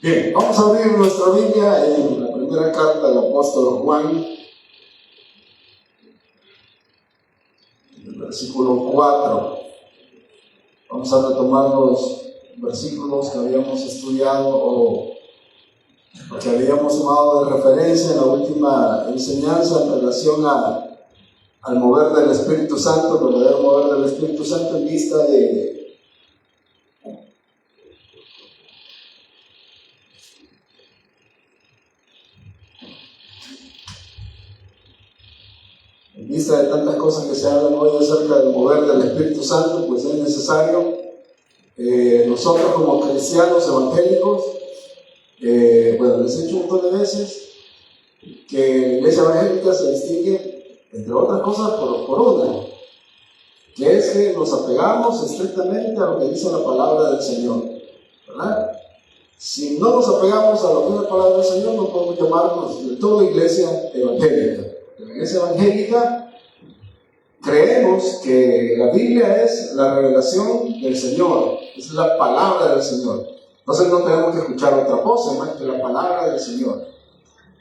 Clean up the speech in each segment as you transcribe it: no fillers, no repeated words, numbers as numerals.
Bien, vamos a abrir nuestra Biblia en la primera carta del apóstol Juan, en el versículo 4. Vamos a retomar los versículos que habíamos estudiado o que habíamos tomado de referencia en la última enseñanza en relación al mover del Espíritu Santo, el verdadero mover del Espíritu Santo en vista de tantas cosas que se hablan hoy acerca del mover del Espíritu Santo, pues es necesario nosotros como cristianos evangélicos, les he dicho un montón de veces que la iglesia evangélica se distingue, entre otras cosas, por una, que es que nos apegamos estrictamente a lo que dice la palabra del Señor, ¿verdad? Si no nos apegamos a lo que es la palabra del Señor, no podemos llamarnos de todo iglesia evangélica. La iglesia evangélica creemos que la Biblia es la revelación del Señor, es la palabra del Señor. Entonces no tenemos que escuchar otra cosa más que la palabra del Señor.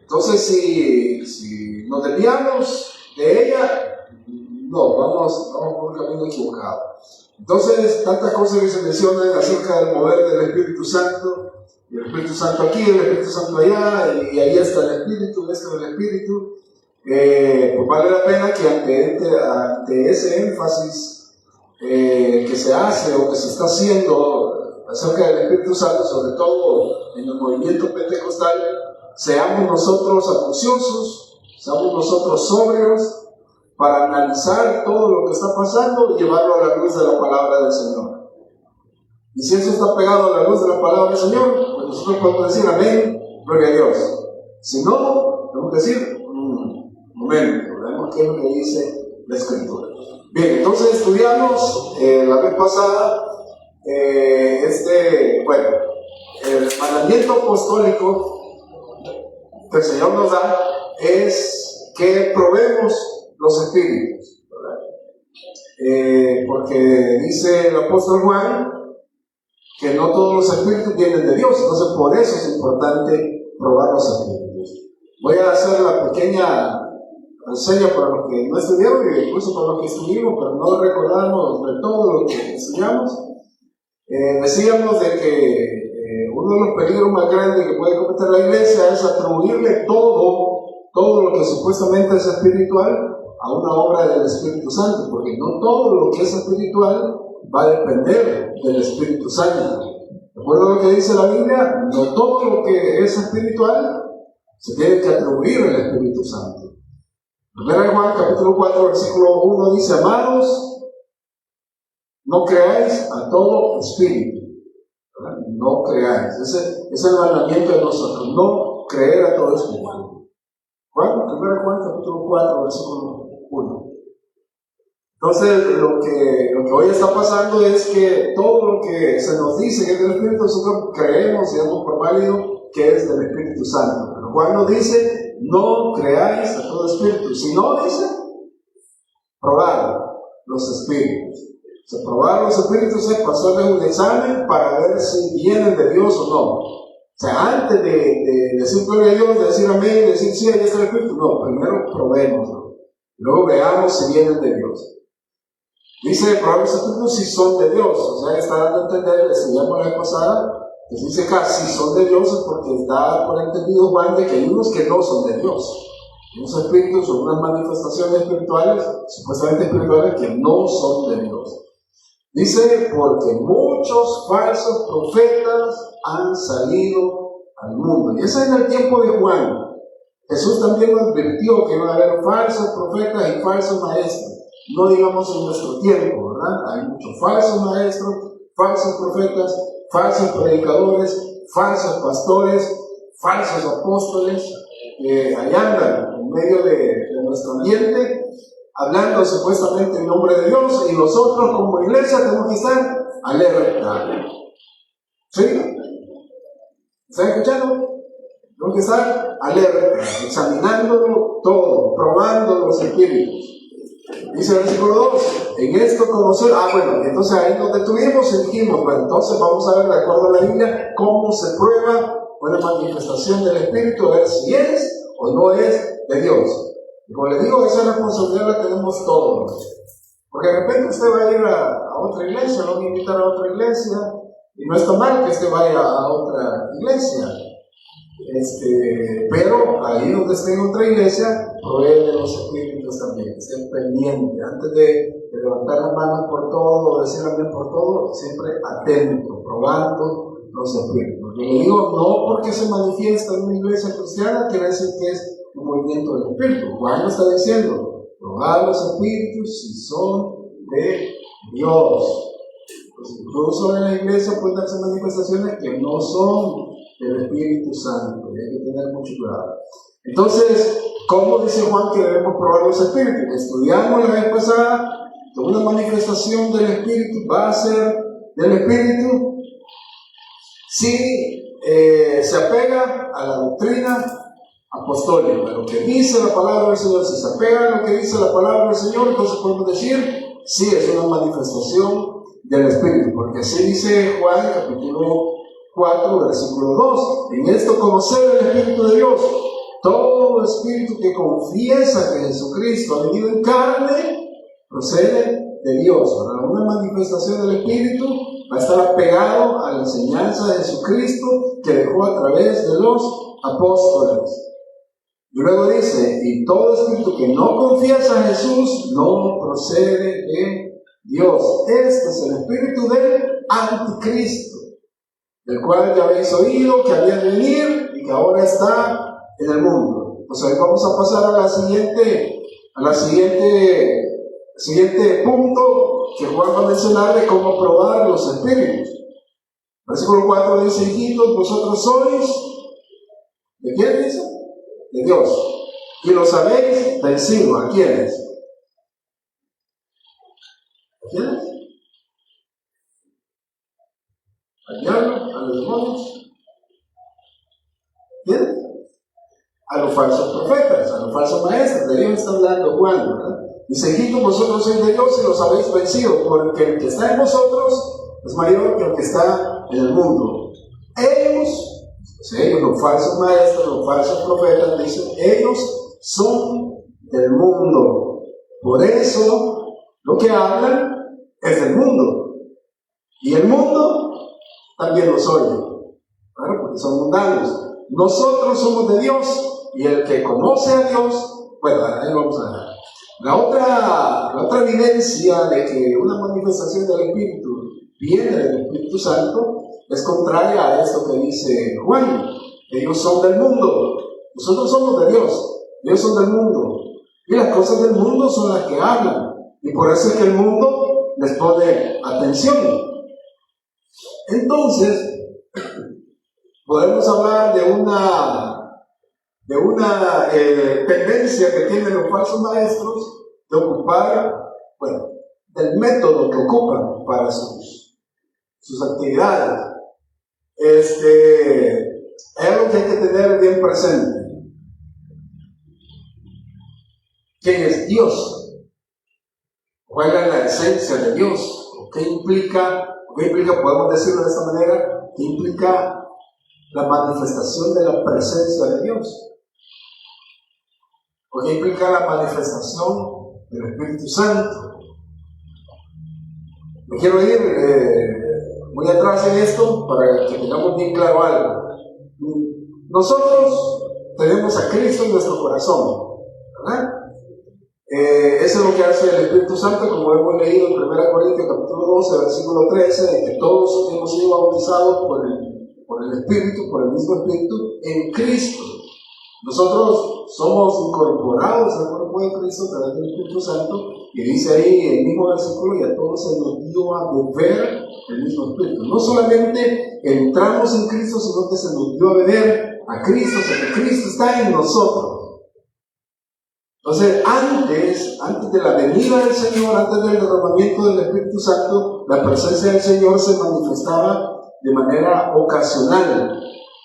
Entonces si nos desviamos de ella, no, vamos por un camino equivocado. Entonces, tantas cosas que se mencionan acerca del mover del Espíritu Santo, y el Espíritu Santo aquí, el Espíritu Santo allá, y ahí está el Espíritu, esto es el Espíritu. Pues vale la pena que ante ese énfasis que se hace o que se está haciendo acerca del Espíritu Santo, sobre todo en el movimiento pentecostal, seamos nosotros acuciosos, seamos nosotros sobrios para analizar todo lo que está pasando y llevarlo a la luz de la palabra del Señor. Y si eso está pegado a la luz de la palabra del Señor, pues nosotros podemos decir amén, gloria a Dios. Si no, tenemos que decir momento, vemos qué es lo que dice la Escritura. Bien, entonces estudiamos la vez pasada el mandamiento apostólico que el Señor nos da es que probemos los espíritus, ¿verdad? Porque dice el apóstol Juan que no todos los espíritus vienen de Dios, entonces por eso es importante probar los espíritus. Voy a hacer la pequeña reseña para los que no estudiaron y incluso para los que estudiamos, pero no recordamos de todo lo que estudiamos. Decíamos de que uno de los peligros más grandes que puede cometer la iglesia es atribuirle todo lo que supuestamente es espiritual a una obra del Espíritu Santo, porque no todo lo que es espiritual va a depender del Espíritu Santo. ¿De acuerdo a lo que dice la Biblia? No todo lo que es espiritual se tiene que atribuir al Espíritu Santo. 1 Juan capítulo 4 versículo 1 dice: amados, no creáis a todo espíritu, ¿verdad? No creáis, ese es el mandamiento de nosotros, no creer a todo espíritu. 1 Juan capítulo 4 versículo 1. Entonces lo que hoy está pasando es que todo lo que se nos dice que es del Espíritu, nosotros creemos y damos por válido que es del Espíritu Santo. Pero Juan nos dice: no creáis a todo espíritu. Si no, dice, probar los espíritus. O sea, probar los espíritus es pasarles un examen para ver si vienen de Dios o no. O sea, antes de decir gloria a Dios, de decir amén, de decir sí, ahí está el espíritu, no, primero probémoslo. Luego veamos si vienen de Dios. Dice probar los espíritus si son de Dios. O sea, está dando a entender, estudiamos la vez pasada, que dice que si son de Dios es porque está por entendido Juan de que hay unos que no son de Dios. Unos espíritus o unas manifestaciones espirituales, supuestamente espirituales, que no son de Dios. Dice, porque muchos falsos profetas han salido al mundo. Y eso es en el tiempo de Juan. Jesús también nos advirtió que iban a haber falsos profetas y falsos maestros. No digamos en nuestro tiempo, ¿verdad? Hay muchos falsos maestros, falsos profetas, falsos predicadores, falsos pastores, falsos apóstoles, ahí andan en medio de nuestro ambiente, hablando supuestamente en nombre de Dios, y nosotros como iglesia tenemos que estar alerta. ¿Sí? ¿Están escuchando? Tenemos que estar alerta, examinándolo todo, probando los espíritus. Dice el versículo 2, en esto conocer, entonces ahí nos detuvimos y dijimos, entonces vamos a ver de acuerdo a la Biblia cómo se prueba una manifestación del Espíritu, a ver si es o no es de Dios. Y como les digo, esa responsabilidad la tenemos todos. Porque de repente usted va a ir a otra iglesia, lo va a invitar a otra iglesia, y no está mal que usted vaya a otra iglesia. Pero ahí donde esté en otra iglesia, provee de los espíritus también, estén pendientes, antes de levantar las manos por todo, o decir amén por todo, siempre atento, probando los espíritus. Y le digo, no porque se manifiesta en una iglesia cristiana, quiere decir que es un movimiento del espíritu. Juan lo está diciendo, probar los espíritus si son de Dios. Pues incluso en la iglesia pueden darse manifestaciones que no son del Espíritu Santo, y hay que tener mucho cuidado. Entonces, ¿cómo dice Juan que debemos probar los espíritus? Estudiamos la vez pasada que una manifestación del Espíritu va a ser del Espíritu si se apega a la doctrina apostólica, a lo que dice la palabra del Señor. Si se apega a lo que dice la palabra del Señor, entonces podemos decir, sí, es una manifestación del Espíritu, porque así dice Juan, capítulo 4, versículo 2. En esto conocer el Espíritu de Dios. Todo espíritu que confiesa que Jesucristo ha venido en carne procede de Dios. Para una manifestación del Espíritu va a estar apegado a la enseñanza de Jesucristo que dejó a través de los apóstoles. Y luego dice, y todo espíritu que no confiesa a Jesús no procede de Dios. Este es el espíritu del anticristo, del cual ya habéis oído que había de venir y que ahora está en el mundo. Pues hoy vamos a pasar a la siguiente punto que Juan va a mencionar de cómo probar los espíritus. Versículo 4 dice, hijitos, vosotros sois, ¿de quién dice? De Dios. Y los habéis vencido. ¿A quiénes? ¿A quiénes? ¿Al diablo? ¿A los demonios? ¿Quiénes? A los falsos profetas, a los falsos maestros. De ellos está hablando Juan, ¿verdad? Dice, hijitos, vosotros sois de Dios y los habéis vencido, porque el que está en vosotros es mayor que el que está en el mundo. Ellos, los falsos maestros, los falsos profetas, dicen, ellos son del mundo. Por eso, lo que hablan es del mundo. Y el mundo también los oye. Claro, porque son mundanos. Nosotros somos de Dios, y el que conoce a Dios, bueno, ahí vamos a dejar. La otra evidencia de que una manifestación del Espíritu viene del Espíritu Santo es contraria a esto que dice Juan. Ellos son del mundo, nosotros somos de Dios, ellos son del mundo. Y las cosas del mundo son las que hablan, y por eso es que el mundo les pone atención. Entonces, podemos hablar de una tendencia que tienen los falsos maestros de ocupar, del método que ocupan para sus actividades. Es algo que hay que tener bien presente. ¿Quién es Dios? ¿Cuál es la esencia de Dios? ¿Qué implica, podemos decirlo de esta manera, qué implica la manifestación de la presencia de Dios? ¿O qué implica la manifestación del Espíritu Santo? Me quiero ir muy atrás en esto para que tengamos bien claro algo. Nosotros tenemos a Cristo en nuestro corazón, ¿verdad? Eso es lo que hace el Espíritu Santo, como hemos leído en 1 Corintios capítulo 12, versículo 13, de que todos hemos sido bautizados por el Espíritu, por el mismo Espíritu, en Cristo. Nosotros somos incorporados al cuerpo de Cristo a través del Espíritu Santo, y dice ahí el mismo versículo, y a todos se nos dio a beber el mismo Espíritu. No solamente entramos en Cristo, sino que se nos dio a beber a Cristo, o sea que Cristo está en nosotros. Entonces, antes de la venida del Señor, antes del derramamiento del Espíritu Santo, la presencia del Señor se manifestaba de manera ocasional.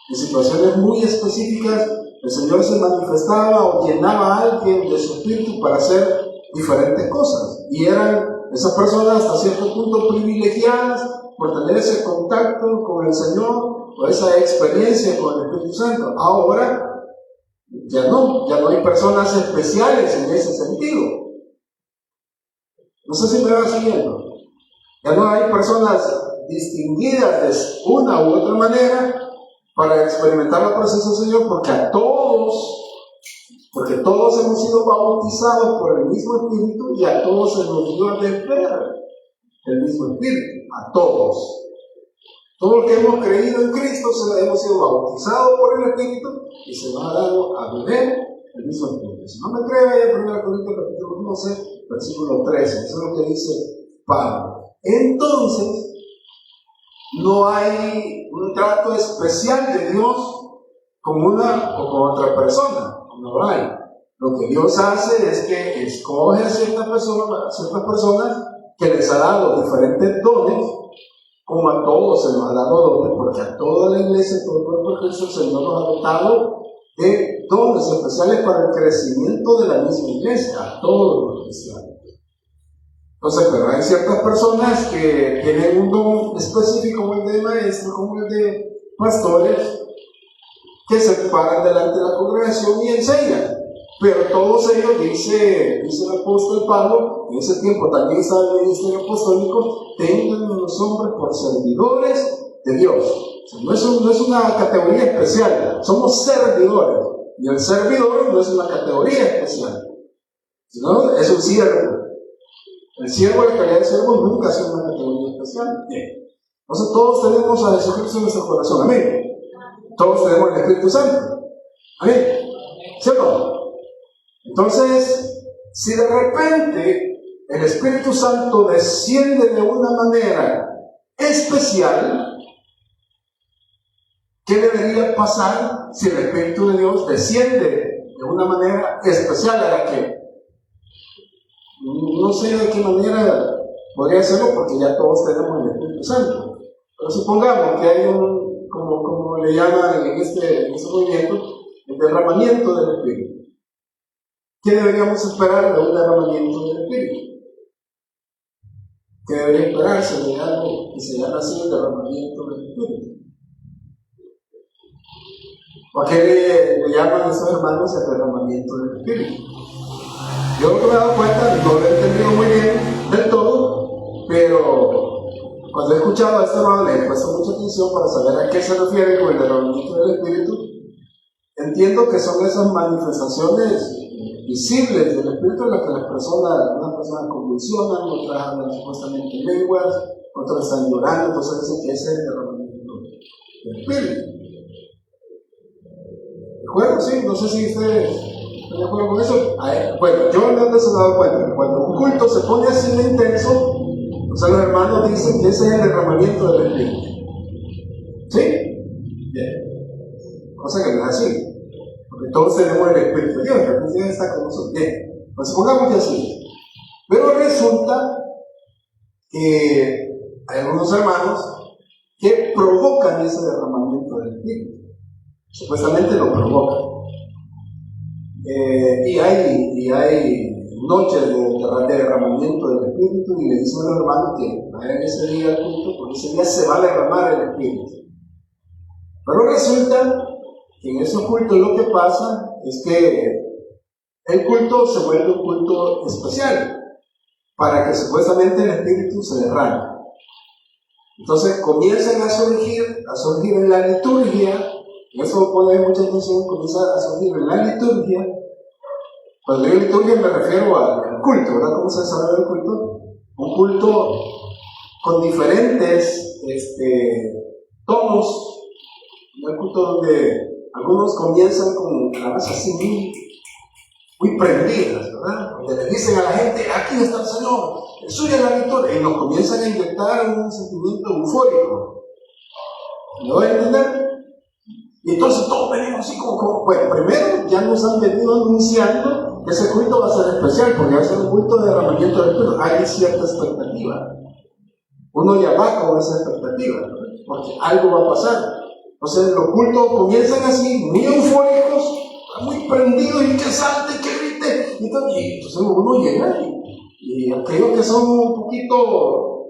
En situaciones muy específicas, el Señor se manifestaba o llenaba a alguien de su Espíritu para hacer diferentes cosas. Y eran esas personas hasta cierto punto privilegiadas por tener ese contacto con el Señor, o esa experiencia con el Espíritu Santo. Ahora ya no hay personas especiales en ese sentido. No sé si me va siguiendo. Ya no hay personas distinguidas de una u otra manera para experimentar la presencia del Señor, porque todos hemos sido bautizados por el mismo Espíritu y a todos se nos dio a beber el mismo Espíritu, a todos. Todo lo que hemos creído en Cristo hemos sido bautizados por el Espíritu y se nos ha dado a beber el mismo Espíritu. Si no me cree, 1 Corintios capítulo 11, versículo 13, eso es lo que dice Pablo. Entonces, no hay un trato especial de Dios con una o con otra persona. No hay. Lo que Dios hace es que escoge a ciertas personas que les ha dado diferentes dones, como a todos se nos ha dado dones, porque a toda la iglesia, todo el cuerpo de Cristo, el Señor nos ha dotado de dones especiales para el crecimiento de la misma iglesia, a todos los cristianos. Entonces, pero hay ciertas personas que tienen un don específico, como el de maestro, como el de pastores, que se paran delante de la congregación y enseñan. Pero todos ellos, dice el apóstol Pablo, en ese tiempo también estaba el ministerio apostólico, tengan los hombres por servidores de Dios. O sea, no es una categoría especial, somos servidores. Y el servidor no es una categoría especial, sino es un siervo. El siervo, la calidad de siervo, nunca ha sido una categoría especial. Bien. Entonces todos tenemos a Jesucristo en nuestro corazón. Amén. Todos tenemos el Espíritu Santo. Amén. ¿Cierto? Entonces, si de repente el Espíritu Santo desciende de una manera especial, ¿qué debería pasar si el Espíritu de Dios desciende de una manera especial a la que no sé de qué manera podría hacerlo, porque ya todos tenemos el Espíritu Santo? Pero supongamos que hay como le llaman en este movimiento, el derramamiento del Espíritu. ¿Qué deberíamos esperar de un derramamiento del Espíritu? ¿Qué debería esperarse de algo que se llama así el derramamiento del Espíritu? ¿O a qué le llaman a esos hermanos el derramamiento del Espíritu? Yo me he dado cuenta, no lo he entendido muy bien del todo, pero cuando he escuchado a este hermano le he puesto mucha atención para saber a qué se refiere con el derramamiento del Espíritu. Entiendo que son esas manifestaciones visibles del Espíritu en las que algunas personas convulsionan, otras hablan supuestamente en lenguas, otras están llorando, entonces dicen que ese es el derramamiento del Espíritu. ¿De acuerdo? Sí, no sé si ustedes están de acuerdo con eso. Bueno, yo no se me he dado cuenta que cuando un culto se pone así de intenso, o sea, los hermanos dicen que ese es el derramamiento del Espíritu. ¿Sí? Bien. Cosa que no es así. Porque todos tenemos el Espíritu de Dios, el Espíritu de Dios está con nosotros. Bien, pues supongamos que así. Pero resulta que hay algunos hermanos que provocan ese derramamiento del Espíritu. Supuestamente lo provocan. Y hay noches de derramamiento del Espíritu, y le dicen a los hermanos que vayan ese día al culto, porque ese día se va a derramar el Espíritu. Pero resulta que en esos cultos lo que pasa es que el culto se vuelve un culto especial para que supuestamente el Espíritu se derrame. Entonces comienzan a surgir en la liturgia, y eso pone mucha atención, comienza a surgir en la liturgia. Cuando digo liturgia me refiero al culto, ¿verdad? ¿Cómo se desarrolla el culto? Un culto con diferentes tonos. Un culto donde algunos comienzan con alabanzas así muy prendidas, ¿verdad? Donde le dicen a la gente, aquí está el Señor, es suya la victoria, y nos comienzan a inyectar un sentimiento eufórico. ¿Me voy a entender? Y entonces todos venimos así como bueno, primero ya nos han venido anunciando que ese culto va a ser especial, porque va a ser un culto de derramamiento del Espíritu. Hay cierta expectativa. Uno ya va con esa expectativa, ¿no? Porque algo va a pasar. Entonces los cultos comienzan así, muy eufóricos, muy prendidos, y que salte, que grite. Y entonces uno llega y aquellos que son un poquito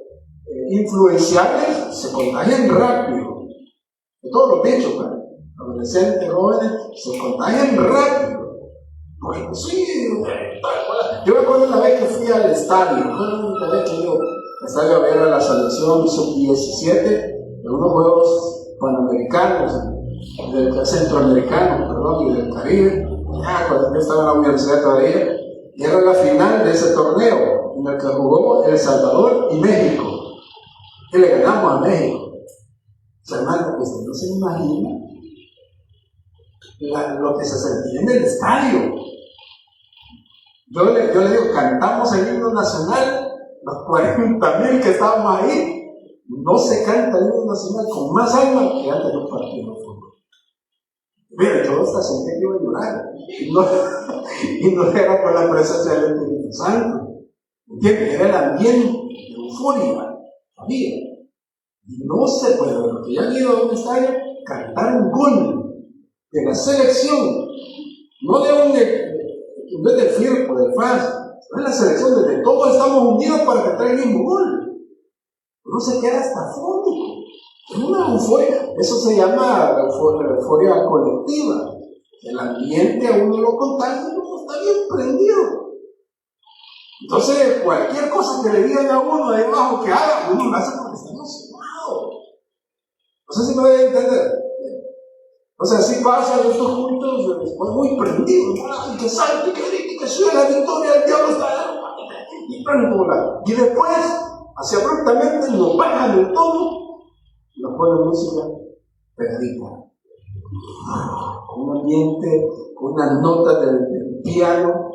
influenciables se contagian rápido. de todos los bichos, adolescentes, jóvenes, se contagian rápido. Porque sí, yo me acuerdo una vez que fui al estadio, una vez que yo estaba a ver a la selección sub-17 de unos juegos panamericanos, centroamericanos, perdón, y del Caribe. Cuando yo estaba en la universidad todavía, y era la final de ese torneo en el que jugó El Salvador y México, y le ganamos a México. Hermano, pues no se imagina lo que se sentía en el estadio. Yo le digo, cantamos el himno nacional, los 40,000 que estábamos ahí, no se canta el himno nacional con más alma que antes de un partido de fútbol. Mira, yo hasta sentí que iba a llorar, y no era por la presencia del Espíritu Santo, ¿entiendes? Era el ambiente de euforia, había. Y no se puede, lo que ya han ido a un estadio, cantar un gol de la selección, no de un del FIRPO, del FAS, no es la selección donde todos estamos unidos para cantar el mismo gol. Uno se queda hasta fónico. Es una euforia, eso se llama euforia colectiva. El ambiente a uno lo contagia y uno está bien prendido. Entonces, cualquier cosa que le digan a uno de abajo que haga, uno lo hace porque está emocionado. No sé si me voy a entender. O sea, así pasan estos cultos después muy prendidos, y que salte, que grite, que suene la victoria, el diablo está y prendo. Y después, así abruptamente, nos bajan el tono y nos ponen música pegadita. Con un ambiente, con unas notas del piano,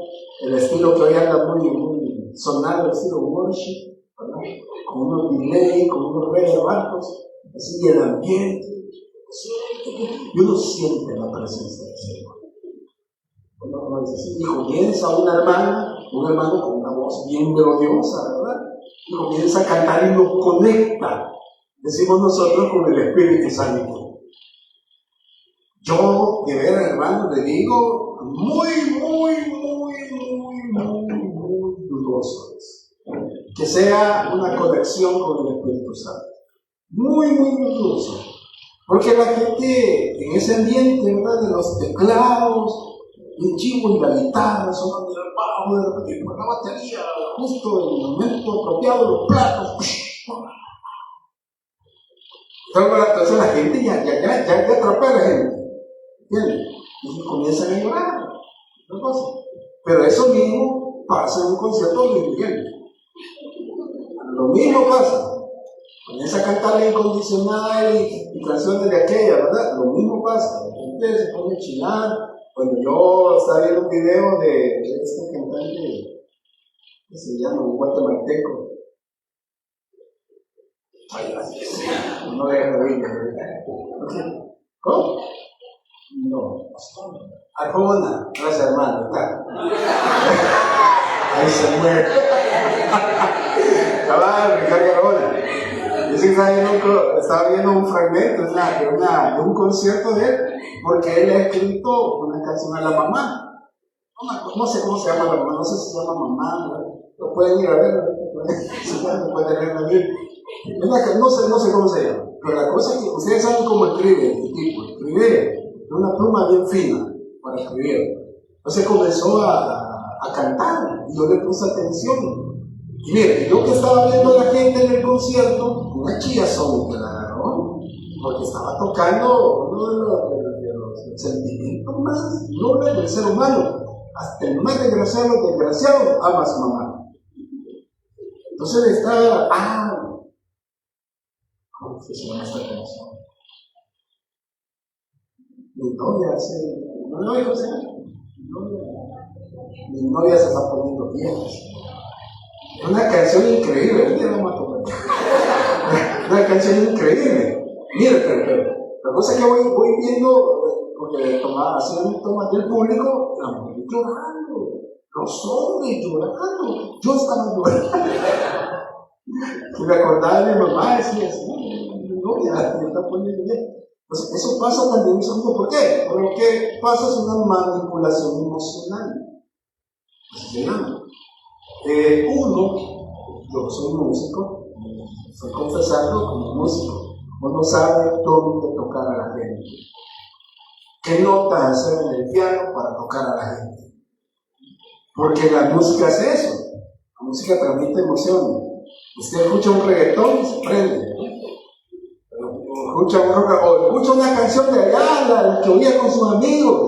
el estilo que hoy anda muy sonado, el estilo worship, ¿verdad? Con unos delay, con unos rebarcos, así el ambiente. Y uno siente la presencia del Señor. Y comienza un hermano con una voz bien melodiosa, ¿verdad? Y comienza a cantar y nos conecta, decimos nosotros, con el Espíritu Santo. Yo, de veras, hermano, le digo, muy dudoso que sea una conexión con el Espíritu Santo. Muy dudoso. Porque la gente en ese ambiente, ¿verdad?, de los teclados, el chivo y la guitarra, sonando el bajo, de repente con la batería, justo en el momento apropiado, los platos. Entonces la gente ya atrapa a la gente, ¿entiendes? Y comienzan a llorar, ¿no pasa? Pero eso mismo pasa en un concierto de Miguel. Lo mismo pasa. Comienza a cantar la Incondicional y canciones de aquella, ¿verdad? Lo mismo pasa. La gente se pone a chilar. Bueno, yo estaba viendo un video de este cantante que se llama un guatemalteco. Ay, gracias. No deja de oír. ¿Cómo? No. Arjona. Gracias, hermano. Ahí se muere. Cabal, Ricardo Arjona. Yo sí estaba viendo un fragmento de un concierto de él, porque él ha escrito una canción a la mamá. No sé cómo se llama la mamá, no sé si se llama mamá, ¿no? Lo pueden ir a ver, pueden leer la Biblia. No sé cómo se llama, pero la cosa es que ustedes saben cómo escribe este tipo. Escribe de una pluma bien fina para escribir. Entonces comenzó a cantar y yo le puse atención. Y mire, yo que estaba viendo a la gente en el concierto, una chillazón que la agarró, porque estaba tocando uno de los sentimientos más nobles del ser humano. Hasta el más desgraciado ama a su mamá. Entonces estaba, ¿cómo se llama esta canción? Mi novia se está poniendo vieja. Es una canción increíble, una canción increíble. Mire, pero la cosa es que voy viendo, porque hacían tomas del público, la mujer llorando, los hombres llorando, yo estaba llorando. Y me acordaba de mi mamá, decía, mi novia me está poniendo bien. Entonces, eso pasa también, ¿por qué? Porque lo que pasa es una manipulación emocional. Así se llama. Yo soy músico, estoy confesando como músico. no sabe dónde tocar a la gente. ¿Qué notas hacer en el piano para tocar a la gente? Porque la música es eso. La música transmite emociones. Usted escucha un reggaetón y se prende. Escucha una canción de allá, la que oía con sus amigos,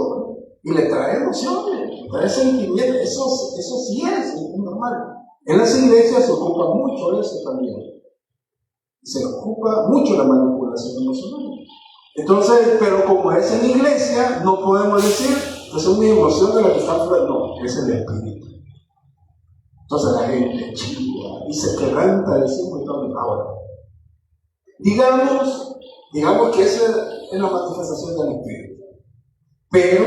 y le trae emociones, le trae sentimientos. Eso sí es normal. En las iglesias se ocupa mucho eso también. Se ocupa mucho la manipulación emocional. Entonces, pero como es en iglesia, no podemos decir que son mis emociones las que están fuera. No, es el espíritu. Entonces la gente chilla y se quebranta de sí muy todo. Ahora, digamos que esa es la manifestación del espíritu. Pero,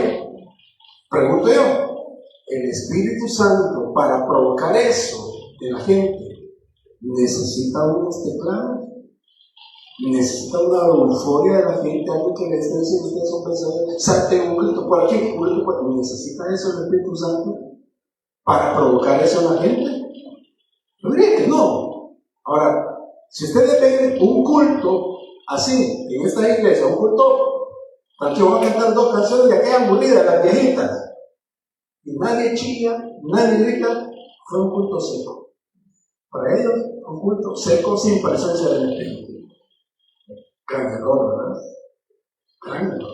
pregunto yo, el Espíritu Santo para provocar eso de la gente necesita unos teclados. Necesita una euforia de la gente, algo que le esté diciendo ustedes son pensadores, salte un grito por aquí, un grito por aquí. ¿Necesita eso el Espíritu Santo para provocar eso en la gente? Yo diría que no. Ahora, si ustedes ven un culto así, en esta iglesia, un culto, aquí van a cantar 2 canciones de aquellas aburridas, las viejitas, y nadie chilla, nadie grita, fue un culto seco. Para ellos, un culto seco sin presencia del Espíritu. Gran error, ¿verdad? Gran error.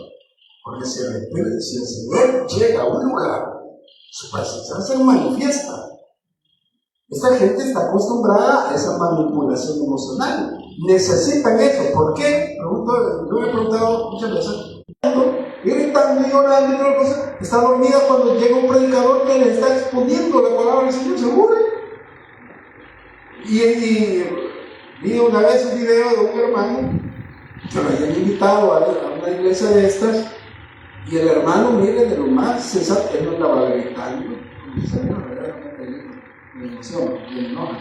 Porque si el Señor llega a un lugar, su presencia se manifiesta. Esta gente está acostumbrada a esa manipulación emocional. Necesitan eso. ¿Por qué? Yo me he preguntado muchas veces. Y gritando y llorando y otra cosa. Está dormida cuando llega un predicador que le está exponiendo la palabra del Señor. Se aburre. Y vi una vez un video de un hermano que lo habían invitado a una iglesia de estas, y el hermano, mire, de lo más sensato, él no estaba gritando, me emociona, me enoja.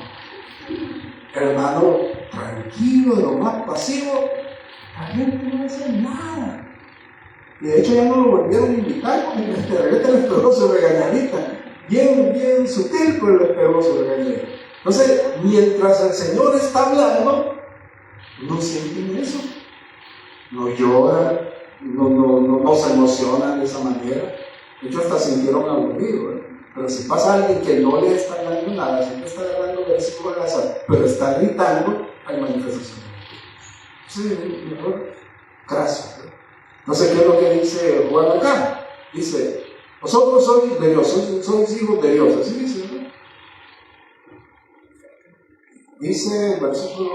El hermano, tranquilo, de lo más pasivo, la gente no decía nada. Y de hecho ya no lo volvieron a invitar, porque de repente les pegó su regañadita, bien sutil, pero les pegó su regañadita. Entonces, mientras el Señor está hablando, no sienten eso. No lloran, no se emocionan de esa manera. De hecho, hasta sintieron aburrido, ¿eh? Pero si pasa alguien que no le está dando nada, siempre está agarrando versículos al azar, pero está gritando, hay manifestación. Sí, mejor craso. No sé qué es lo que dice Juan acá. Dice, vosotros sois de Dios, sois hijos de Dios. Así dice, ¿no? Dice el versículo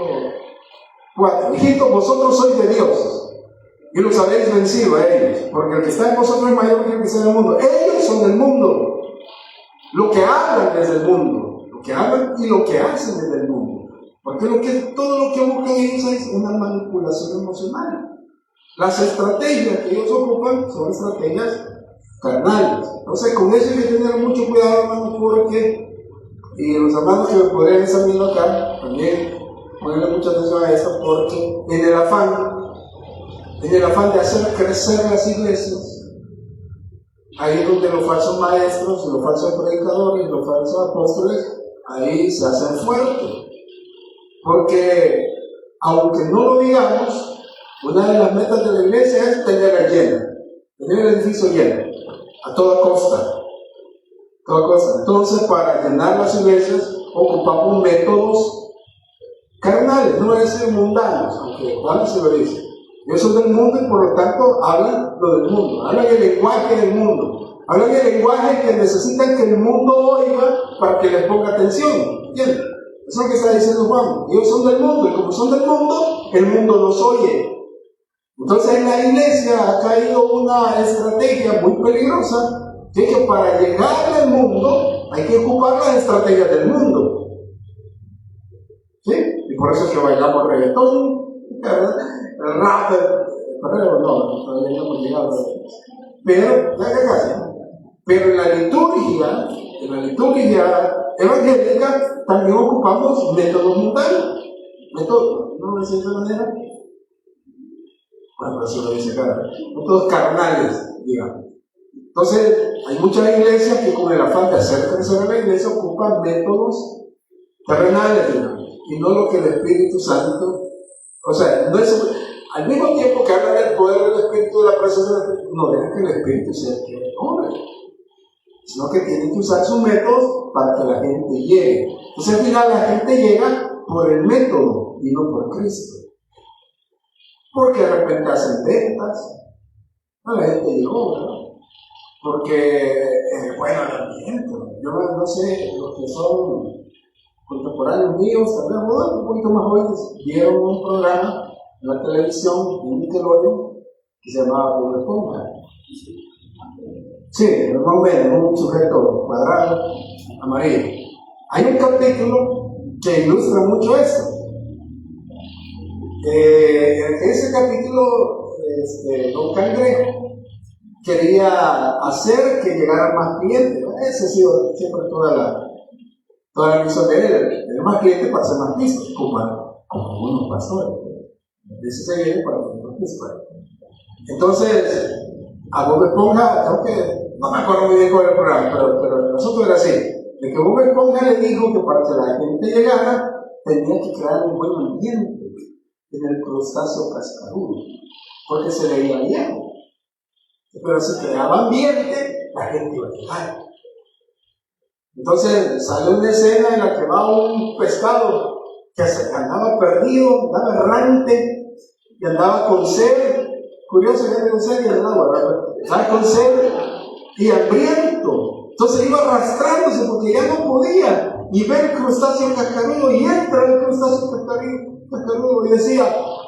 4, hijitos, vosotros sois de Dios y los habéis vencido a ellos, porque el que está en vosotros es mayor que el que está en el mundo. Ellos son del mundo, lo que hablan desde el mundo, lo que hablan y lo que hacen desde el mundo, porque todo lo que buscan ellos es una manipulación emocional. Las estrategias que ellos ocupan son estrategias carnales. Entonces, con eso hay que tener mucho cuidado, hermanos, porque, y los hermanos que me podrían estar viendo acá, también ponerle mucha atención a esto, porque en el afán de hacer crecer las iglesias, ahí es donde los falsos maestros, los falsos predicadores, los falsos apóstoles, ahí se hacen fuertes. Porque, aunque no lo digamos, una de las metas de la iglesia es tenerla llena, tener el edificio lleno, a toda costa. Entonces, para llenar las iglesias, ocupamos métodos carnales, no es decir mundanos, aunque Juan se lo dice. Ellos son del mundo y por lo tanto hablan lo del mundo, hablan el lenguaje del mundo, hablan el lenguaje que necesitan que el mundo oiga para que les ponga atención. ¿Entienden? Eso es lo que está diciendo Juan. Ellos son del mundo y como son del mundo, el mundo los oye. Entonces en la iglesia ha caído una estrategia muy peligrosa, que para llegar al mundo hay que ocupar las estrategias del mundo. ¿Sí? Y por eso es que bailamos reggaetón, el rap, pero no, todavía no hemos llegado. Pero en la liturgia evangélica también ocupamos métodos mundanos. Métodos, ¿no lo dice de esa manera? Bueno, eso lo dice acá. Métodos carnales, digamos. Entonces, hay muchas iglesias que con el afán de hacer crecer a la iglesia ocupan métodos terrenales, digamos, y no lo que el Espíritu Santo, o sea, no es, Al mismo tiempo que hablan del poder del Espíritu, de la presencia del Espíritu, no dejan que el Espíritu sea el que hombre, sino que tienen que usar sus métodos para que la gente llegue. Entonces al final la gente llega por el método y no por Cristo. Porque de repente hacen ventas, la gente llegó, ¿verdad? Porque, bueno, el ambiente, yo no sé, los que son contemporáneos míos, tal vez un poquito más jóvenes, vieron un programa en la televisión, en Nickelodeon, que se llamaba Bob Esponja. Sí, más o menos, un sujeto cuadrado, amarillo. Hay un capítulo que ilustra mucho esto. En ese capítulo, Don Cangrejo quería hacer que llegaran más clientes. Esa ha sido siempre toda la misión de él, tener más clientes para ser más listos, como algunos pastores. De eso se viene para tener más listos. Entonces, a Bob Esponja, creo que, no me acuerdo muy bien cuál era el programa, pero el asunto era así, de que Bob Esponja le dijo que para que la gente llegara, tenía que crear un buen ambiente en el crustáceo cascarudo, porque se veía viejo. Pero si creaba ambiente, la gente iba a llegar. Entonces sale una escena en la que va un pescado que se andaba perdido, andaba errante y andaba con sed. Curioso que anda con sed y andaba con sed y hambriento. Entonces iba arrastrándose porque ya no podía y ve el crustáceo cascarudo y entra el crustáceo cascarudo y decía: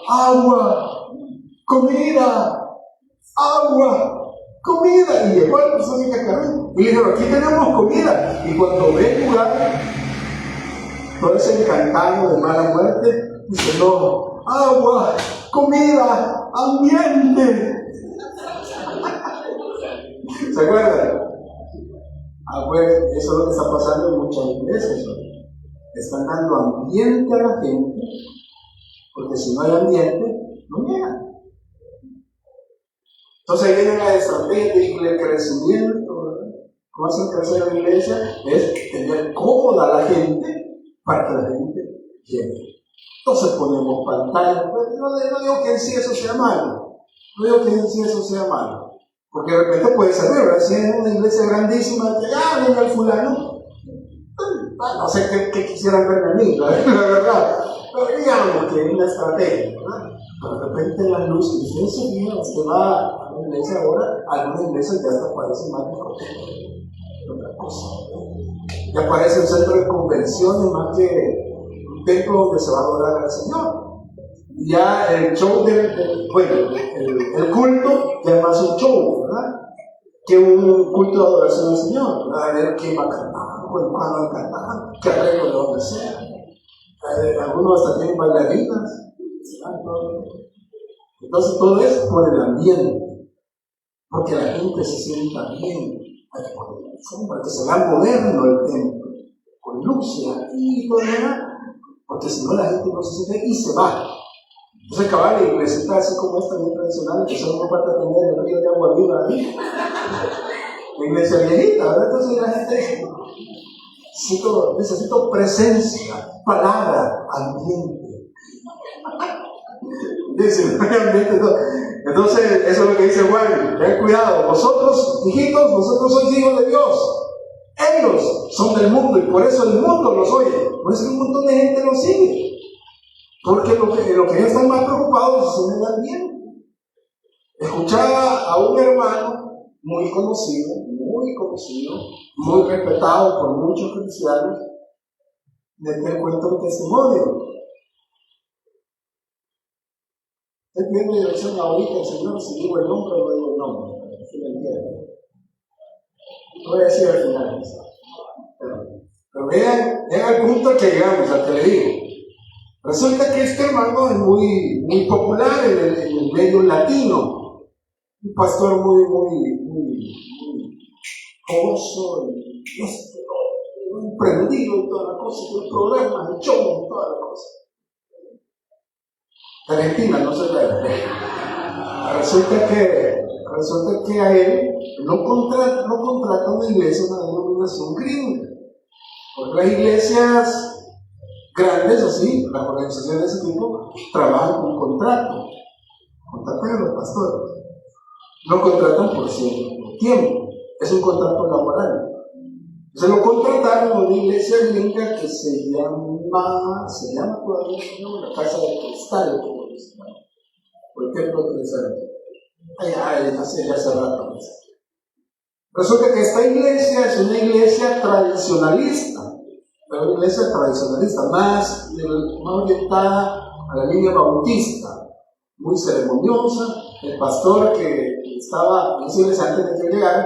agua, comida, agua, comida. Y llegó al crustáceo cascarudo y le dijeron: aquí tenemos comida. Y cuando ve el lugar, todo ese encantado de mala muerte, dice: no, agua, comida, ambiente. ¿Se acuerdan? Pues eso es lo que está pasando en muchas iglesias. Están dando ambiente a la gente, porque si no hay ambiente, no llegan. Entonces ahí viene la estrategia de crecimiento, ¿verdad? ¿Cómo hacen crecer la iglesia? Es tener cómoda a la gente para que la gente llegue. Entonces ponemos pantallas. No digo que en sí eso sea malo. No digo que en sí eso sea malo. Porque de repente puede ser, ¿verdad? Si es una iglesia grandísima, que ya venga el fulano. No sé qué quisieran verme a mí, la verdad. Pero digamos que es una estrategia, ¿verdad? De repente la luz, y usted se fija, usted va a una iglesia ahora, algunas iglesias ya hasta parecen más de otra cosa. Ya parece un centro de convenciones más que un templo donde se va a adorar al Señor. Ya el show el culto ya es más un show, ¿verdad? Que un culto de adoración al Señor, ¿verdad? A ver quién va a cantar, cuándo va a cantar, qué arreglo de donde sea. Algunos hasta tienen bailarinas. Entonces todo es por el ambiente, porque la gente se sienta bien, para que se vea moderno el templo, con luz y todo eso, porque si no la gente no se siente y se va. Entonces cabal, la iglesia así como esta bien tradicional, que solo no falta tener el río de agua viva ahí, la iglesia viejita, ¿verdad? Entonces la gente necesito presencia, palabra, ambiente. Dice, ambiente, entonces eso es lo que dice Juan: ten cuidado, vosotros, hijitos, vosotros sois hijos de Dios. Ellos son del mundo y por eso el mundo los oye. Por eso un montón de gente los sigue. Porque lo que ellos están más preocupados es en el ambiente. Escuchaba a un hermano muy conocido, muy respetado por muchos cristianos, le cuento un testimonio. Estoy pidiendo dirección ahorita al Señor, si digo el nombre o no digo el nombre, para que se lo entienda. Lo voy a decir al final. Pero vean al punto que llegamos, al que le digo. Resulta que este hermano es muy popular en el medio latino. Un pastor muy famoso, muy prendido y toda la cosa, el programa, el show y toda la cosa. Argentina, no se ve. Resulta que a él no contrata una iglesia, una denominación gringa. Porque las iglesias grandes, así, las organizaciones de ese tipo, trabajan con contrato. contratan a los pastores. Lo contratan por cierto tiempo. Es un contrato laboral. Se lo contrataron a una iglesia gringa que se llama todavía la Casa de Cristal, por el Templo de Cristal. Hace rato. Resulta que esta iglesia es una iglesia tradicionalista, más orientada a la línea bautista, muy ceremoniosa. El pastor que estaba en esa iglesia antes de que llegara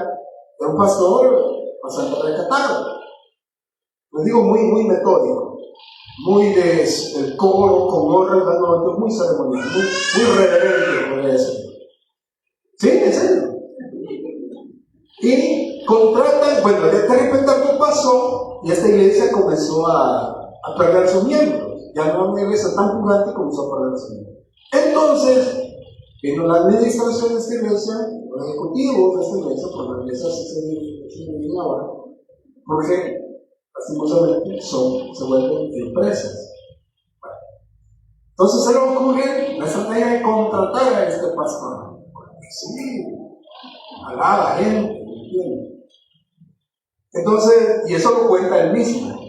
era un pastor bastante recatado. Les digo, muy metódico, muy del coro, con órgano, muy ceremonioso, muy reverente, podría decir. Sí, en serio. Y contratan, de repente algo pasó y esta iglesia comenzó a perder sus miembros. Ya no era una iglesia tan pujante y comenzó a perder sus miembros. Entonces, vino la administración de esta iglesia, los ejecutivos de esta iglesia, por la iglesia se viene ahora, porque lastimosamente se vuelven empresas. Entonces se le ocurre la estrategia de contratar a este pastor. Sí, alaba a gente, ¿entiendes? Entonces, y eso lo cuenta él mismo.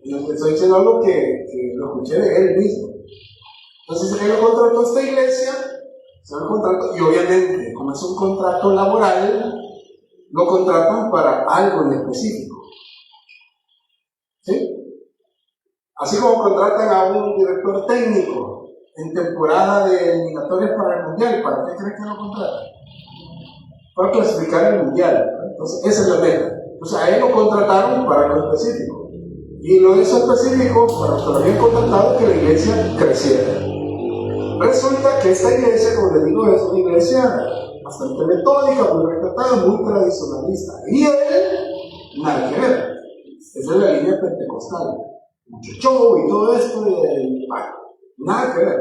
Yo estoy diciendo algo que lo escuché de él mismo. Entonces él lo contrató a esta iglesia, y obviamente, como es un contrato laboral, lo contratan para algo en específico. ¿Sí? Así como contratan a un director técnico en temporada de eliminatorias para el mundial, ¿para qué creen que lo contratan? Para clasificar el mundial. Entonces, esa es la meta. Entonces, a él lo contrataron para algo específico. Y lo hizo específico para que lo habían contratado que la iglesia creciera. Resulta que esta iglesia, como les digo, es una iglesia bastante metódica, muy recatada, muy tradicionalista. Y él, nada que ver. Esa es la línea pentecostal. Mucho show y todo esto, nada que ver.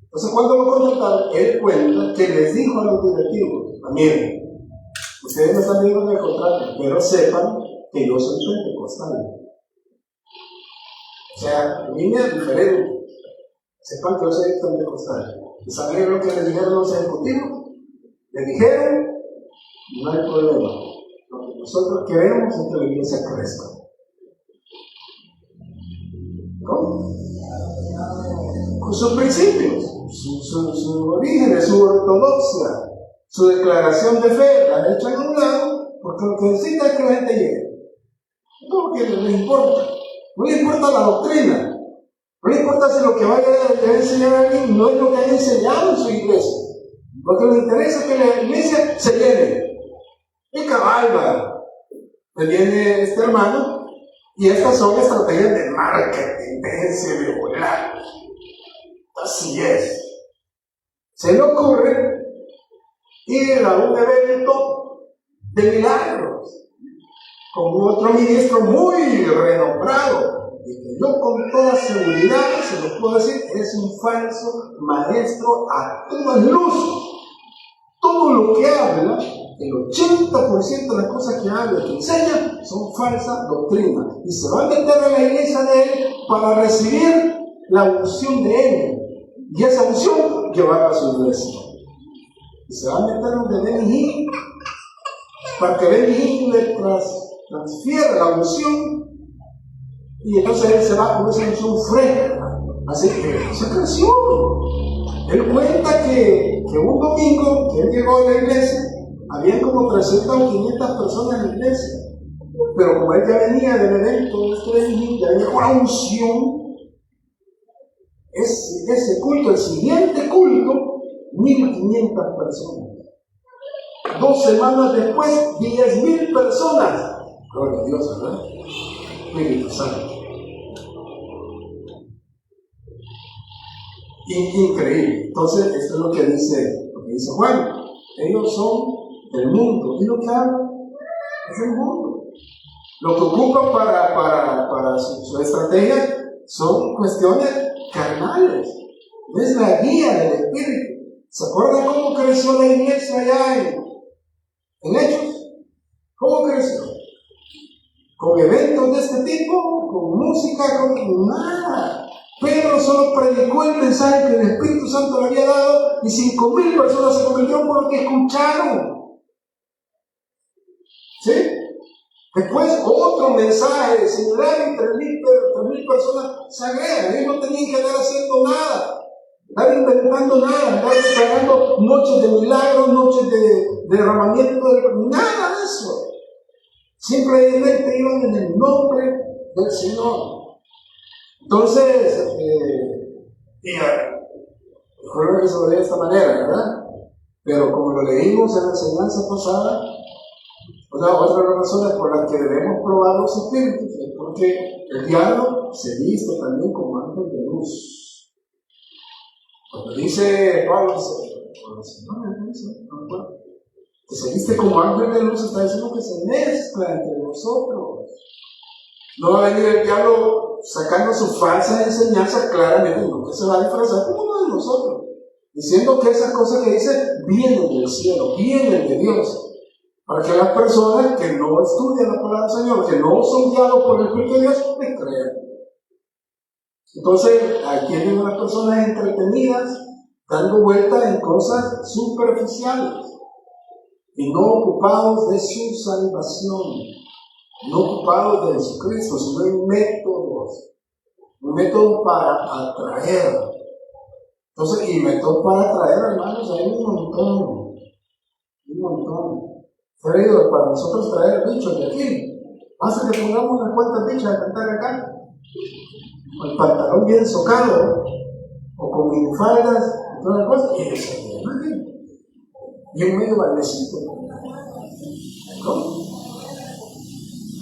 Entonces, cuando lo contrataron, él cuenta que les dijo a los directivos: miren, ustedes me están viendo en el contrato, pero sepan que yo soy pentecostal. O sea, línea diferente. Sepan que yo soy pentecostal. ¿Y saben lo que les dijeron los ejecutivos? Le dijeron: no hay problema. Lo que nosotros queremos es que la iglesia crezca. ¿Cómo? Con sus principios, su origen, su ortodoxia, su declaración de fe, la echan a un lado, porque lo que necesita es que la gente llegue. No, porque no les importa. No le importa la doctrina. No le importa si lo que vaya a enseñar a alguien no es lo que haya enseñado en su iglesia. Lo que le interesa es que la iglesia se llene. Y cabalga. Me viene este hermano, y estas son estrategias de marketing, déjense de volar. Así es. Se le ocurre ir a un evento de milagros con otro ministro muy renombrado. Y que yo con toda seguridad se lo puedo decir, es un falso maestro a toda luz. Todo lo que habla, el 80% de las cosas que habla y que enseña son falsas doctrinas. Y se va a meter a la iglesia de él para recibir la unción de él. Y esa unción llevarla a su iglesia. Y se va a meter donde Benny Hinn, para que Benny Hinn le transfiera la unción. Y entonces él se va con esa unción fresca. Así que se creció. Él cuenta que un domingo que él llegó a la iglesia, había como 300 o 500 personas en la iglesia. Pero como él ya venía del evento de este, ya llegó la unción. Ese culto, el siguiente culto, 1500 personas. 2 semanas después, 10,000 personas. Gloria a Dios, ¿verdad? Espíritu Santo. Increíble. Entonces, esto es lo que dice Juan. Ellos son del mundo. Y lo que hablan es el mundo. Lo que ocupan para su estrategia son cuestiones carnales. Es la guía del Espíritu. ¿Se acuerdan cómo creció la iglesia allá en Hechos? ¿Cómo creció? ¿Con eventos de este tipo? ¿Con música? ¿Con nada? Pedro solo predicó el mensaje que el Espíritu Santo le había dado y 5,000 personas se convirtieron por lo que escucharon. ¿Sí? Después otro mensaje similar y 3,000 personas se agregan. Ellos no tenían que andar haciendo nada, andar inventando nada, andar declarando noches de milagros, noches de derramamiento, nada de eso. Simplemente iban en el nombre del Señor. Entonces, recuerdo que se lo de esta manera, ¿verdad? Pero como lo leímos en la enseñanza pasada, otra de las razones por las que debemos probar los espíritus es porque el diablo se viste también como ángel de luz. Cuando dice Pablo, que se viste como ángel de luz, está diciendo que se mezcla entre nosotros. No va a venir el diablo sacando su falsa enseñanza claramente, no, que se va a disfrazar como uno de nosotros, diciendo que esas cosas que dice vienen del cielo, vienen de Dios, para que las personas que no estudian la palabra del Señor, que no son guiados por el Espíritu de Dios, me crean. Entonces, ahí tienen a las personas entretenidas, dando vueltas en cosas superficiales, y no ocupados de su salvación, no ocupados de Jesucristo, sino en métodos para atraer. Entonces, y métodos para atraer, hermanos, hay un montón. Pero para nosotros traer bichos de aquí, basta que pongamos unas cuantas bichas a cantar acá, con el pantalón bien socado, o con minifaldas, y todas las cosas, y eso se llama aquí. Y un medio bailecito. ¿No?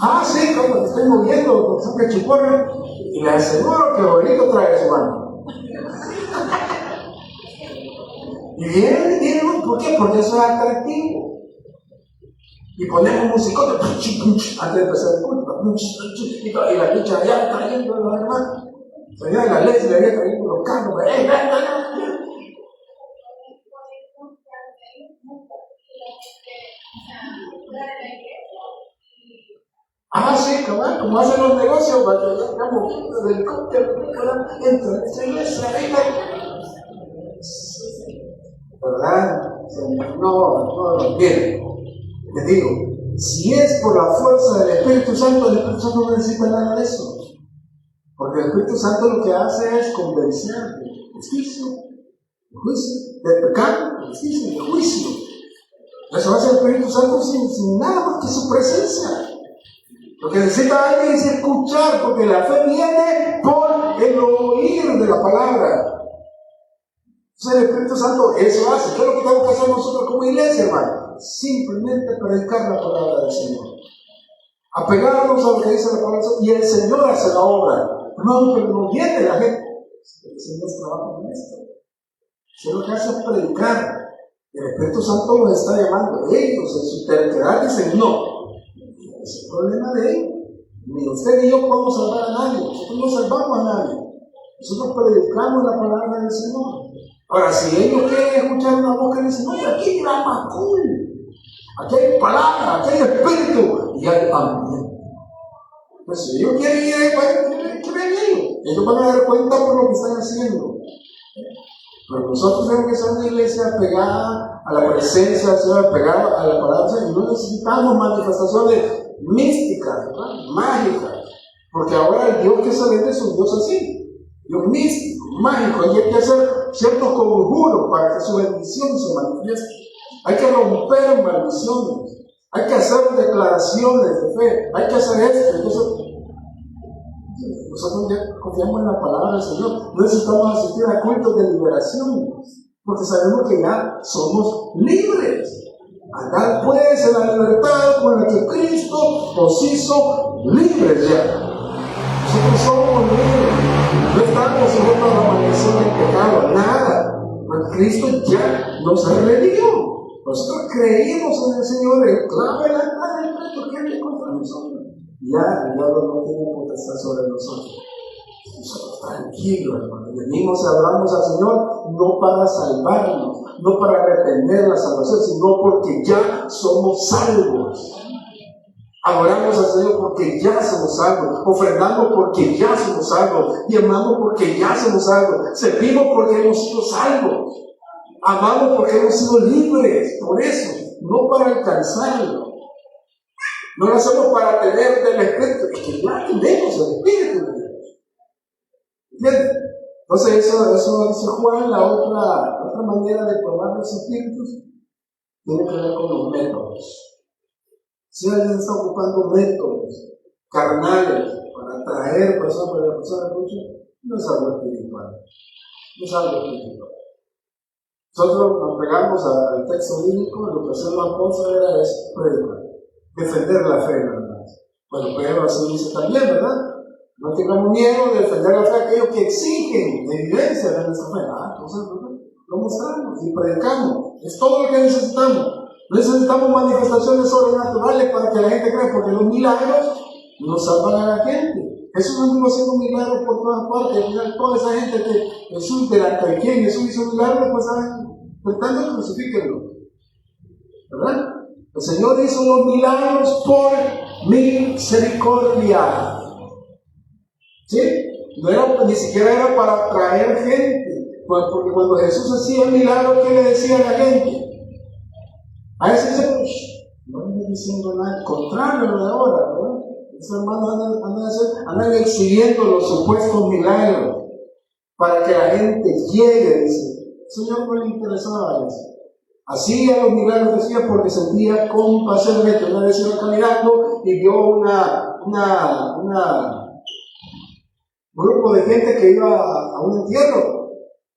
Ah, sí, como te estoy moviendo, porque son que chiporra, y le aseguro que bonito trae su mano. Y vienen, ¿por qué? Porque eso es atractivo. Y ponemos musicote, antes de empezar el culto, y la bicha allá trayendo a los hermanos. Allá en la ley se le había traído los carros, Ah, sí, como hacen los negocios, para que digamos, del helicóptero, entra en esa iglesia, ¿verdad? No, miren, les digo, si es por la fuerza del Espíritu Santo, el Espíritu Santo no necesita nada de eso. Porque el Espíritu Santo lo que hace es convencer de justicia, de pecado, de justicia, de juicio. Eso hace el Espíritu Santo sin nada más que su presencia. Lo que necesita alguien es escuchar, porque la fe viene por el oír de la palabra. Entonces el Espíritu Santo eso hace. ¿Qué es lo que tenemos que hacer nosotros como iglesia, hermano? Simplemente predicar la palabra del Señor. Apegarnos a lo que dice la palabra del Señor, y el Señor hace la obra. No, pero no viene la gente. El Señor trabaja en esto. Eso lo que hace es predicar. El Espíritu Santo los está llamando. Ellos en su terquedad dicen no. Es el problema de ellos. Ni usted ni yo podemos salvar a nadie. Nosotros no salvamos a nadie. Nosotros predicamos la palabra del Señor. Ahora, si ellos quieren escuchar una voz que dice, no, aquí hay más cool. Aquí hay palabra, aquí hay espíritu y hay ambiente. Pues si ellos quieren ir ahí, que ven ellos. Ellos van a dar cuenta por lo que están haciendo. Pero nosotros tenemos que ser una iglesia pegada a la presencia del Señor, pegada a la palabra del Señor. No necesitamos manifestaciones místicas, ¿verdad? Mágicas. Porque ahora el Dios que se vende es un Dios así. Dios místico, mágico. Y hay que hacer ciertos conjuros para que su bendición se manifieste. Hay que romper maldiciones. Hay que hacer declaraciones de fe. Hay que hacer esto. Entonces, nosotros ya confiamos en la palabra del Señor. No necesitamos asistir a cultos de liberación, porque sabemos que ya somos libres. Andar pues en la libertad con la que Cristo nos hizo libres ya. Nosotros somos libres. No estamos sujetos a la maldición del pecado, nada. Porque Cristo ya nos redimió. Nosotros creímos en el Señor, clave la entrada del preto que hay contra nosotros. Ya el diablo no tiene potestad sobre nosotros. Nosotros tranquilos, hermano. Venimos y adoramos al Señor no para salvarnos, no para retener la salvación, sino porque ya somos salvos. Adoramos al Señor porque ya somos salvos, ofrendamos porque ya somos salvos, y amamos porque ya somos salvos, servimos porque hemos sido salvos, amamos porque hemos sido libres, por eso, no para alcanzarlo. No lo hacemos para tener del Espíritu, es que ya tenemos el Espíritu de Dios. ¿Entiendes? Entonces eso dice Juan, la otra manera de probar los espíritus tiene que ver con los métodos. Si alguien está ocupando métodos carnales para atraer personas, para que la persona escuche, no es algo espiritual. No es algo espiritual. Nosotros nos pegamos al texto bíblico, lo que hacemos entonces es predicar, defender la fe, ¿verdad? Bueno, Pedro así dice también, ¿verdad? No tengamos miedo de defender la fe a aquellos que exigen evidencia de nuestra fe. Entonces lo mostramos y predicamos. Es todo lo que necesitamos. Necesitamos manifestaciones sobrenaturales para que la gente crea, porque los milagros no salvan a la gente. Jesús no estuvo haciendo milagros por todas partes. Al final, toda esa gente que Jesús, delante de quien Jesús hizo milagros, pues saben, tratando crucifíquenlo. ¿Verdad? El Señor hizo los milagros por misericordia. ¿Sí? No era, ni siquiera era para atraer gente. Porque cuando Jesús hacía el milagro, ¿qué le decía a la gente? A veces dice, pues, no estoy diciendo nada contrario de ahora, ¿verdad? Esos hermanos andan exhibiendo los supuestos milagros para que la gente llegue, dice. El Señor no le interesaba eso. Hacía los milagros, decía, porque sentía compasión. Una vez iba caminando y vio un grupo de gente que iba a un entierro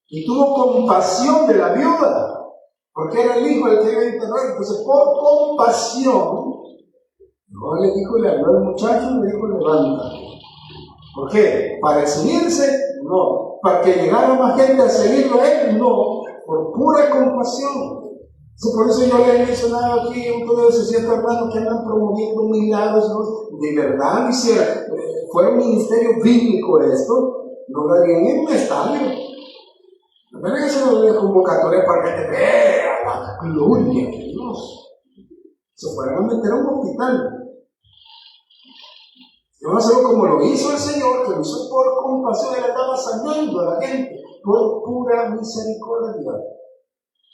y tuvo compasión de la viuda. Porque era el hijo el que iba a enterrar. Entonces, por compasión, no le dijo, le habló al muchacho y le dijo, levántate. ¿Por qué? ¿Para exhibirse? No. ¿Para que llegara más gente a seguirlo a él? No. Por pura compasión. Por eso yo le he mencionado aquí a un de 60 hermanos que andan promoviendo milagros, ¿no? De verdad, hiciera, fuera un ministerio bíblico esto, no lo harían en un estadio. No tienen que ser una convocatoria para que te vea la gloria de Dios. Se fueran a meter a un hospital. Y van a hacerlo como lo hizo el Señor, que lo hizo por compasión, él estaba sanando a la gente, por pura misericordia.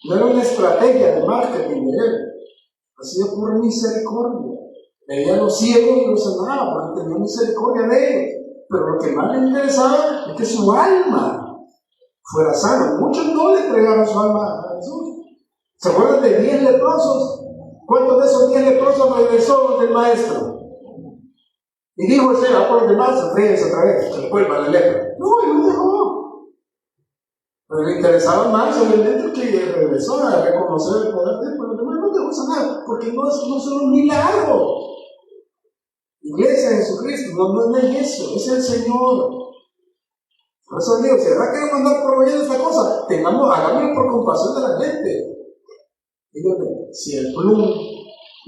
No era una estrategia de marketing de él, ha sido por misericordia. Veía a los ciegos y los sanaba, porque tenía misericordia de ellos. Pero lo que más le interesaba es que su alma fuera sana. Muchos no le entregaron su alma a Jesús. ¿Se acuerdan de 10 leprosos? ¿Cuántos de esos 10 leprosos regresó del maestro? Y dijo el Señor, por los demás, ríense otra vez, que vuelva la lepra. No, él no dejó. Pero le interesaba más obviamente que regresó a reconocer el poder de Dios, pero los demás no dejó sanar, porque no son un milagro. Iglesia de Jesucristo, no es eso, es el Señor. Por eso digo, si ahora queremos andar proveyendo esta cosa, hagámoslo por compasión de la gente. Dígame, si el plum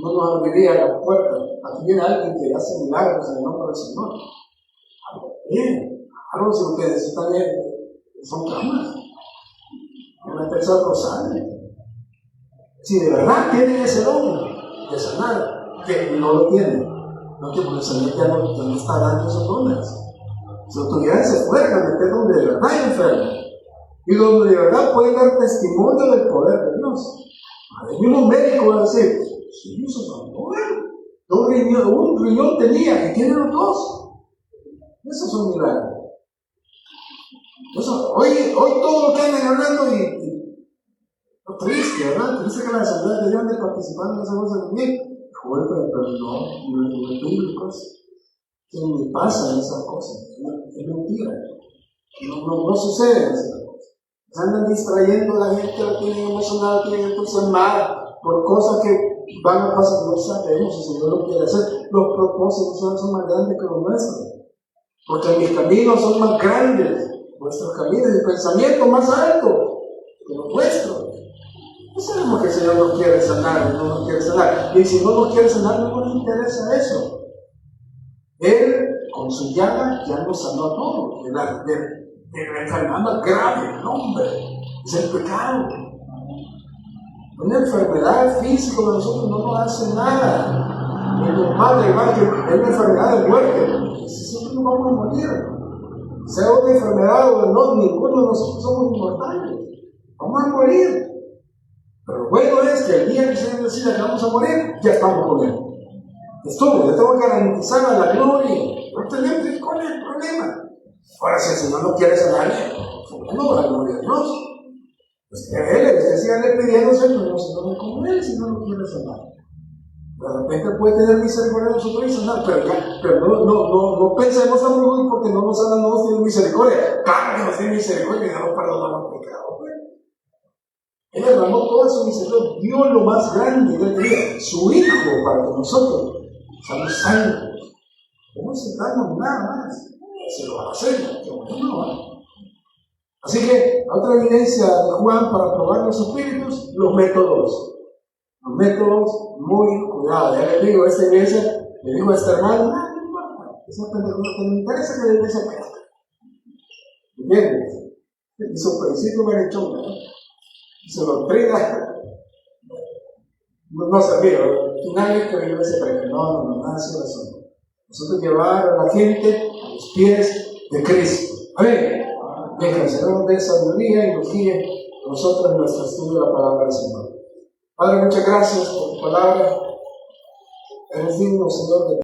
no nos abriría la puerta, aquí viene alguien que hace milagros en el nombre del Señor. Bien, algo si lo que necesitan son camas. Van a empezar rosario. Si de verdad tienen ese don de sanar, que no lo tienen, no que porque el Señor ya no está dando esos dones. Si autoridades se fueran a meter donde de verdad hay enfermos y donde de verdad pueden dar testimonio del poder de Dios. El mismo médico va a decir, sí, eso es un riñón tenía y tiene los dos. Esos son milagros. Hoy todo lo que andan hablando y triste, ¿verdad? Triste que las asambleas debían de participar en esa cosa también. Joder, pero no es bíblico eso. Que ni pasa esas cosas. Es mentira. No sucede esas cosas. Se andan distrayendo a la gente, la tienen emocionada, la tienen entusiasmada por cosas que van a pasar. No sabemos si el Señor lo quiere hacer. Los propósitos son más grandes que los nuestros. Porque mis caminos son más grandes. Vuestros caminos, el pensamiento más alto que los vuestros. No sabemos que el Señor nos quiere sanar, no nos quiere sanar. Y si no nos quiere sanar, no nos interesa eso. Él, con su llaga, ya nos sanó a todos. De la enfermedad más grave del hombre es el pecado. Una enfermedad física de nosotros no nos hace nada. Y nos mata igual que es una enfermedad de muerte. Siempre nos vamos a morir. Sea una enfermedad o no, ninguno de nosotros somos inmortales. Vamos a morir. Pero lo bueno es que el día que el Señor decida que vamos a morir, ya estamos con Él. Estuvo, ya tengo que garantizar la gloria. No tenemos con el problema. Ahora, si el Señor no quiere sanar, no, la gloria de Dios. Pues Él sigue pidiéndose, pero el Señor no es como Él, si no quiere sanar. De repente puede tener misericordia de nosotros y sanar, pero no pensemos tan muy porque no nos sanan, no nos tiene misericordia. Claro que nos tiene misericordia y no nos perdonamos los pecados. Él derramó toda su misericordia, dio lo más grande del día, su Hijo, para que nosotros seamos santos. No necesitamos nada más. Se lo va a hacer, que bueno. Así que, otra evidencia de Juan para probar los espíritus, los métodos. Los métodos, muy cuidado. Ya les digo, esta iglesia, le digo a este hermano, no importa, esa pendeja no me interesa que la iglesia crezca. ¿Entiendes? Y su principio me ha hecho, ¿no? Su doctrina no sabía, nadie que la iglesia crezca. No, nada de eso. Nosotros llevar a la gente a los pies de Cristo. Amén. Que el Señor dé sabiduría y nos guíe a nosotros en nuestro estudio de la palabra del Señor. Padre, muchas gracias por tu palabra. Eres digno, Señor, de